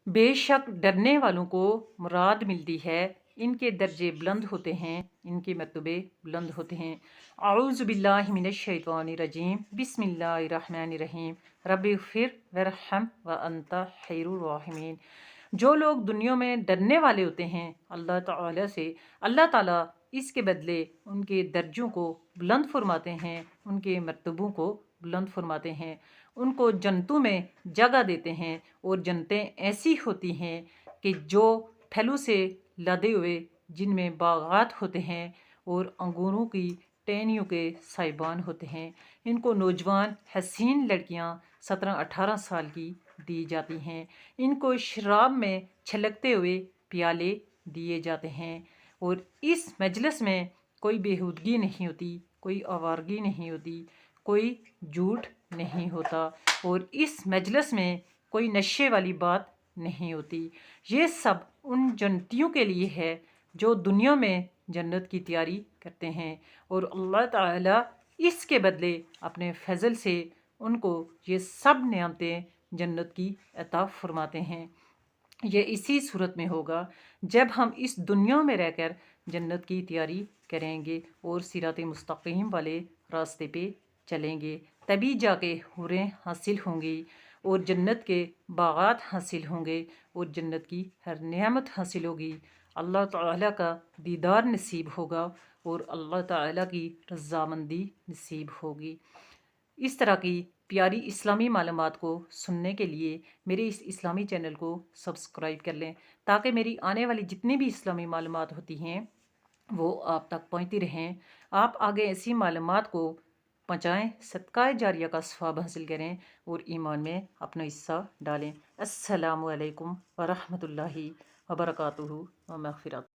بے شک ڈرنے والوں کو مراد ملتی ہے، ان کے درجے بلند ہوتے ہیں، ان کے مرتبے بلند ہوتے ہیں۔ اعوذ باللہ من الشیطان الرجیم، بسم اللہ الرحمن الرحیم، رب اغفر ورحم وانت خیر الراحمین۔ جو لوگ دنیا میں ڈرنے والے ہوتے ہیں اللہ تعالیٰ سے، اللہ تعالیٰ اس کے بدلے ان کے درجوں کو بلند فرماتے ہیں، ان کے مرتبوں کو بلند فرماتے ہیں، ان کو جنتوں میں جگہ دیتے ہیں، اور جنتیں ایسی ہوتی ہیں کہ جو پھلوں سے لدے ہوئے، جن میں باغات ہوتے ہیں اور انگوروں کی ٹہنیوں کے سائبان ہوتے ہیں۔ ان کو نوجوان حسین لڑکیاں 17-18 سال کی دی جاتی ہیں۔ ان کو شراب میں چھلکتے ہوئے پیالے دیے جاتے ہیں، اور اس مجلس میں کوئی بےہودگی نہیں ہوتی، کوئی آوارگی نہیں ہوتی، کوئی جھوٹ نہیں ہوتا، اور اس مجلس میں کوئی نشے والی بات نہیں ہوتی۔ یہ سب ان جنتیوں کے لیے ہے جو دنیا میں جنت کی تیاری کرتے ہیں، اور اللہ تعالیٰ اس کے بدلے اپنے فضل سے ان کو یہ سب نعمتیں جنت کی عطا فرماتے ہیں۔ یہ اسی صورت میں ہوگا جب ہم اس دنیا میں رہ کر جنت کی تیاری کریں گے اور صراط مستقیم والے راستے پہ چلیں گے، تبھی جا کے حوریں حاصل ہوں گی، اور جنت کے باغات حاصل ہوں گے، اور جنت کی ہر نعمت حاصل ہوگی۔ اللہ تعالیٰ کا دیدار نصیب ہوگا، اور اللہ تعالیٰ کی رضامندی نصیب ہوگی۔ اس طرح کی پیاری اسلامی معلومات کو سننے کے لیے میرے اس اسلامی چینل کو سبسکرائب کر لیں، تاکہ میری آنے والی جتنی بھی اسلامی معلومات ہوتی ہیں وہ آپ تک پہنچتی رہیں۔ آپ آگے ایسی معلومات کو پہنچائیں، صدقہ جاریہ کا ثواب حاصل کریں، اور ایمان میں اپنا حصہ ڈالیں۔ السلام علیکم ورحمۃ اللہ وبرکاتہ و مغفرت۔